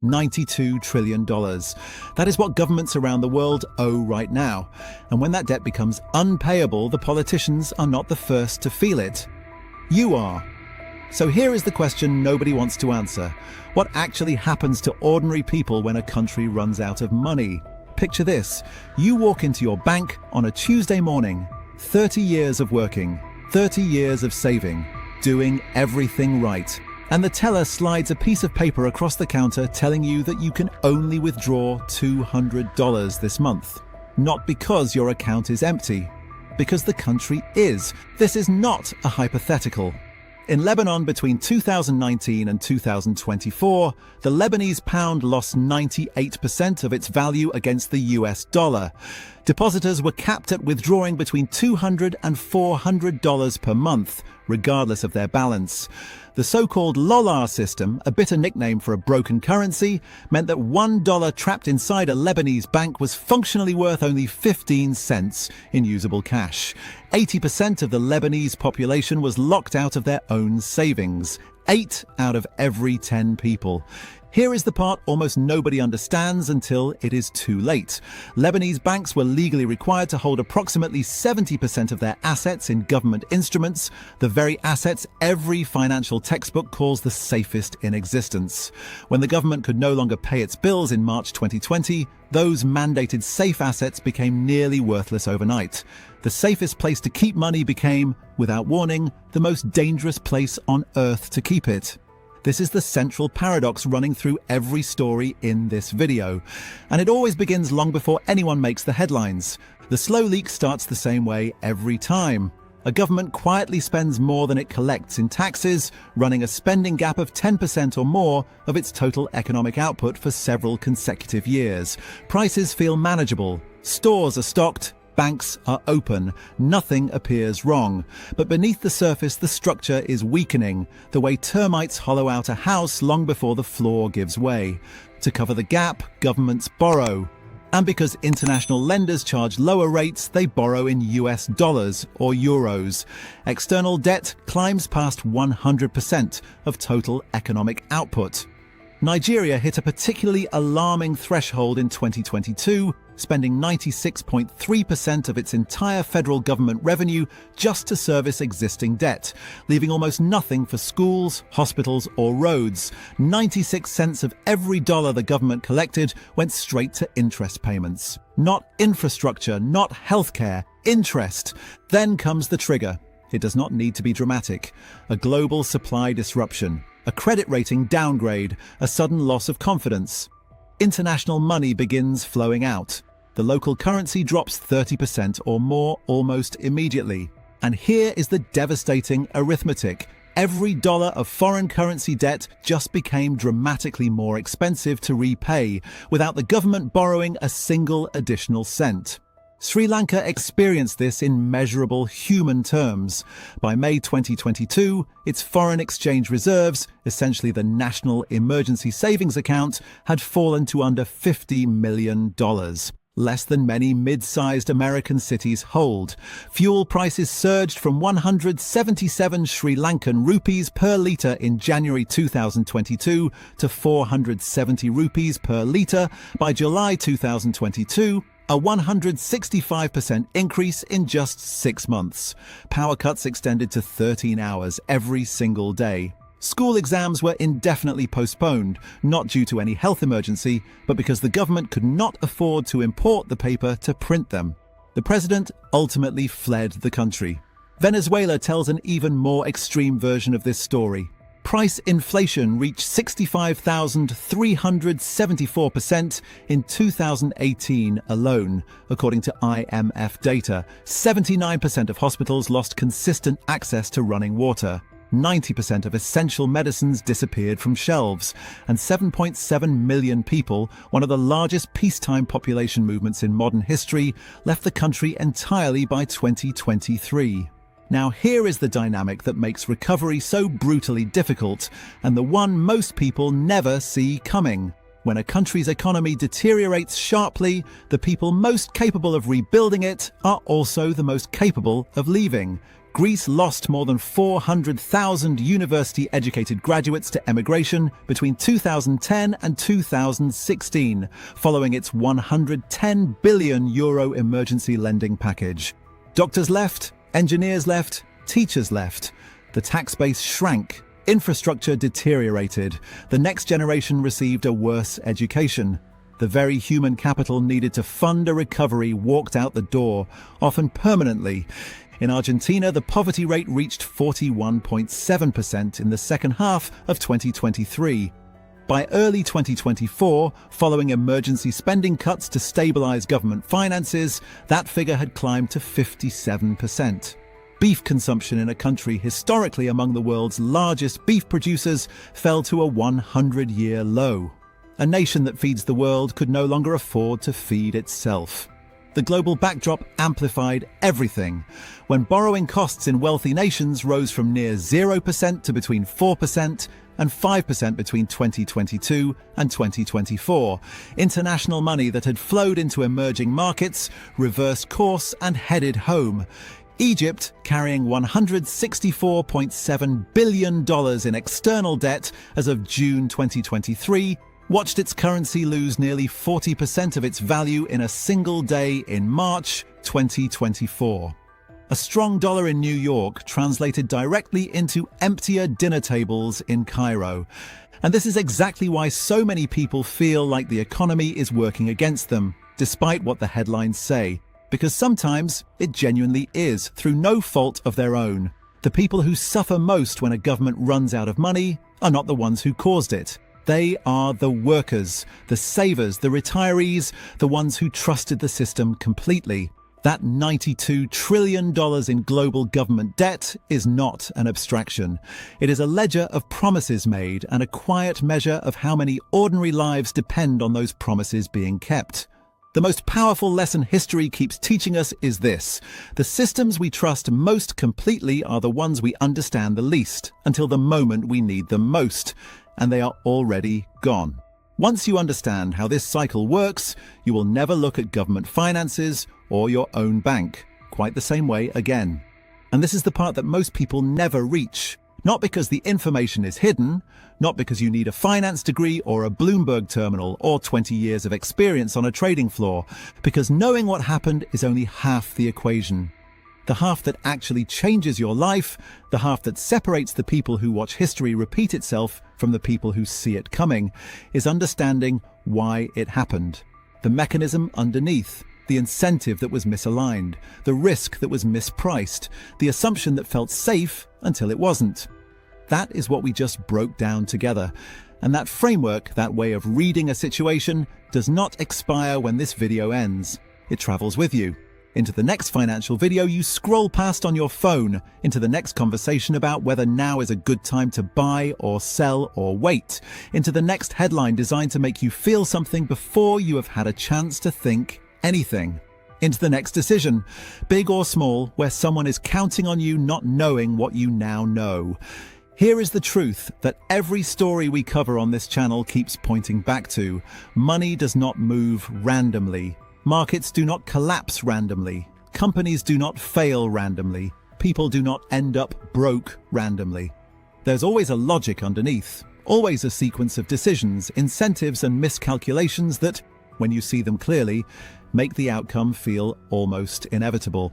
$92 trillion. That is what governments around the world owe right now. And when that debt becomes unpayable, the politicians are not the first to feel it. You are. So here is the question nobody wants to answer. What actually happens to ordinary people when a country runs out of money? Picture this. You walk into your bank on a Tuesday morning. 30 years of working, 30 years of saving, doing everything right. And the teller slides a piece of paper across the counter telling you that you can only withdraw $200 this month. Not because your account is empty, because the country is. This is not a hypothetical. In Lebanon between 2019 and 2024, the Lebanese pound lost 98% of its value against the US dollar. Depositors were capped at withdrawing between $200 and $400 per month, regardless of their balance. The so-called Lolar system, a bitter nickname for a broken currency, meant that $1 trapped inside a Lebanese bank was functionally worth only 15 cents in usable cash. 80% of the Lebanese population was locked out of their own savings. 8 out of every 10 people. Here is the part almost nobody understands until it is too late. Lebanese banks were legally required to hold approximately 70% of their assets in government instruments, the very assets every financial textbook calls the safest in existence. When the government could no longer pay its bills in March 2020, those mandated safe assets became nearly worthless overnight. The safest place to keep money became, without warning, the most dangerous place on earth to keep it. This is the central paradox running through every story in this video. And it always begins long before anyone makes the headlines. The slow leak starts the same way every time. A government quietly spends more than it collects in taxes, running a spending gap of 10% or more of its total economic output for several consecutive years. Prices feel manageable. Stores are stocked. Banks are open. Nothing appears wrong. But beneath the surface, the structure is weakening, the way termites hollow out a house long before the floor gives way. To cover the gap, governments borrow. And because international lenders charge lower rates, they borrow in US dollars or euros. External debt climbs past 100% of total economic output. Nigeria hit a particularly alarming threshold in 2022, spending 96.3% of its entire federal government revenue just to service existing debt, leaving almost nothing for schools, hospitals, or roads. 96 cents of every dollar the government collected went straight to interest payments. Not infrastructure, not healthcare, interest. Then comes the trigger. It does not need to be dramatic. A global supply disruption, a credit rating downgrade, a sudden loss of confidence. International money begins flowing out. The local currency drops 30% or more almost immediately. And here is the devastating arithmetic. Every dollar of foreign currency debt just became dramatically more expensive to repay, without the government borrowing a single additional cent. Sri Lanka experienced this in measurable human terms. By May 2022, its foreign exchange reserves, essentially the National Emergency Savings Account, had fallen to under $50 million. Less than many mid-sized American cities hold. Fuel prices surged from 177 Sri Lankan rupees per litre in January 2022 to 470 rupees per litre by July 2022, a 165% increase in just 6 months. Power cuts extended to 13 hours every single day. School exams were indefinitely postponed, not due to any health emergency, but because the government could not afford to import the paper to print them. The president ultimately fled the country. Venezuela tells an even more extreme version of this story. Price inflation reached 65,374% in 2018 alone, according to IMF data. 79% of hospitals lost consistent access to running water. 90% of essential medicines disappeared from shelves, and 7.7 million people, one of the largest peacetime population movements in modern history, left the country entirely by 2023. Now here is the dynamic that makes recovery so brutally difficult, and the one most people never see coming. When a country's economy deteriorates sharply, the people most capable of rebuilding it are also the most capable of leaving. Greece lost more than 400,000 university-educated graduates to emigration between 2010 and 2016, following its €110 billion emergency lending package. Doctors left, engineers left, teachers left. The tax base shrank, infrastructure deteriorated, the next generation received a worse education. The very human capital needed to fund a recovery walked out the door, often permanently. In Argentina, the poverty rate reached 41.7% in the second half of 2023. By early 2024, following emergency spending cuts to stabilize government finances, that figure had climbed to 57%. Beef consumption in a country historically among the world's largest beef producers fell to a 100-year low. A nation that feeds the world could no longer afford to feed itself. The global backdrop amplified everything. When borrowing costs in wealthy nations rose from near 0% to between 4% and 5% between 2022 and 2024, international money that had flowed into emerging markets reversed course and headed home. Egypt, carrying $164.7 billion in external debt as of June 2023, watched its currency lose nearly 40% of its value in a single day in March 2024. A strong dollar in New York translated directly into emptier dinner tables in Cairo. And this is exactly why so many people feel like the economy is working against them, despite what the headlines say. Because sometimes it genuinely is, through no fault of their own. The people who suffer most when a government runs out of money are not the ones who caused it. They are the workers, the savers, the retirees, the ones who trusted the system completely. That $92 trillion in global government debt is not an abstraction. It is a ledger of promises made and a quiet measure of how many ordinary lives depend on those promises being kept. The most powerful lesson history keeps teaching us is this: the systems we trust most completely are the ones we understand the least, until the moment we need them most, and they are already gone. Once you understand how this cycle works, you will never look at government finances or your own bank quite the same way again. And this is the part that most people never reach. Not because the information is hidden, not because you need a finance degree or a Bloomberg terminal or 20 years of experience on a trading floor, because knowing what happened is only half the equation. The half that actually changes your life, the half that separates the people who watch history repeat itself from the people who see it coming, is understanding why it happened. The mechanism underneath, the incentive that was misaligned, the risk that was mispriced, the assumption that felt safe until it wasn't. That is what we just broke down together. And that framework, that way of reading a situation, does not expire when this video ends. It travels with you. Into the next financial video you scroll past on your phone, into the next conversation about whether now is a good time to buy or sell or wait, into the next headline designed to make you feel something before you have had a chance to think anything, into the next decision, big or small, where someone is counting on you not knowing what you now know. Here is the truth that every story we cover on this channel keeps pointing back to. Money does not move randomly. Markets do not collapse randomly. Companies do not fail randomly. People do not end up broke randomly. There's always a logic underneath, always a sequence of decisions, incentives and miscalculations that, when you see them clearly, make the outcome feel almost inevitable.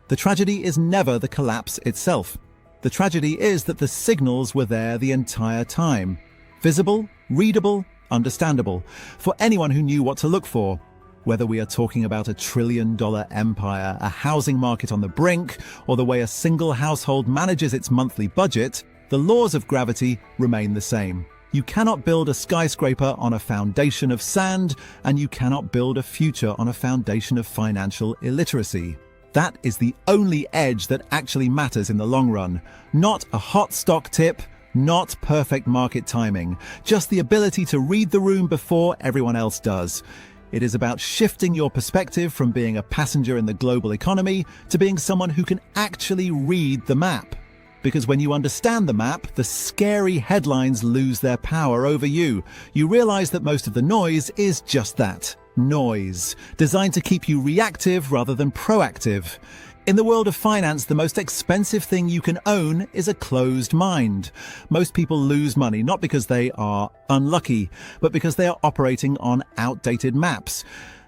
The tragedy is never the collapse itself. The tragedy is that the signals were there the entire time. Visible, readable, understandable, for anyone who knew what to look for. Whether we are talking about a trillion-dollar empire, a housing market on the brink, or the way a single household manages its monthly budget, the laws of gravity remain the same. You cannot build a skyscraper on a foundation of sand, and you cannot build a future on a foundation of financial illiteracy. That is the only edge that actually matters in the long run. Not a hot stock tip, not perfect market timing, just the ability to read the room before everyone else does. It is about shifting your perspective from being a passenger in the global economy to being someone who can actually read the map. Because when you understand the map, the scary headlines lose their power over you. You realize that most of the noise is just that, noise, designed to keep you reactive rather than proactive. In the world of finance, the most expensive thing you can own is a closed mind. Most people lose money not because they are unlucky, but because they are operating on outdated maps.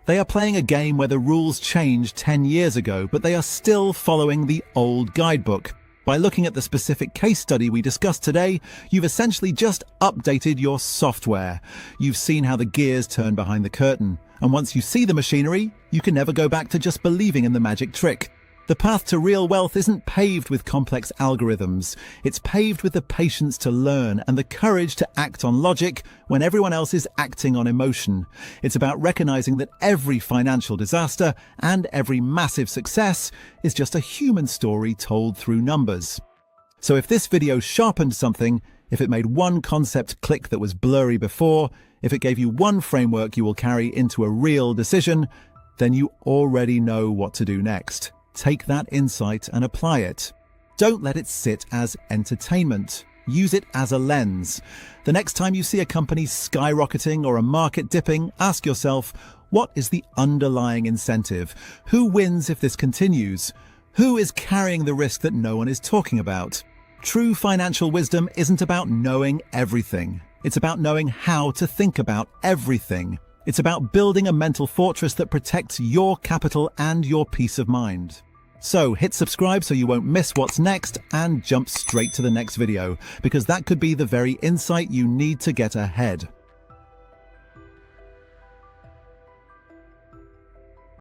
They are playing a game where the rules changed 10 years ago, but they are still following the old guidebook. By looking at the specific case study we discussed today, you've essentially just updated your software. You've seen how the gears turn behind the curtain. And once you see the machinery, you can never go back to just believing in the magic trick. The path to real wealth isn't paved with complex algorithms. It's paved with the patience to learn and the courage to act on logic when everyone else is acting on emotion. It's about recognizing that every financial disaster and every massive success is just a human story told through numbers. So if this video sharpened something, if it made one concept click that was blurry before, if it gave you one framework you will carry into a real decision, then you already know what to do next. Take that insight and apply it. Don't let it sit as entertainment. Use it as a lens. The next time you see a company skyrocketing or a market dipping, ask yourself, what is the underlying incentive? Who wins if this continues? Who is carrying the risk that no one is talking about? True financial wisdom isn't about knowing everything. It's about knowing how to think about everything. It's about building a mental fortress that protects your capital and your peace of mind. So hit subscribe so you won't miss what's next and jump straight to the next video, because that could be the very insight you need to get ahead.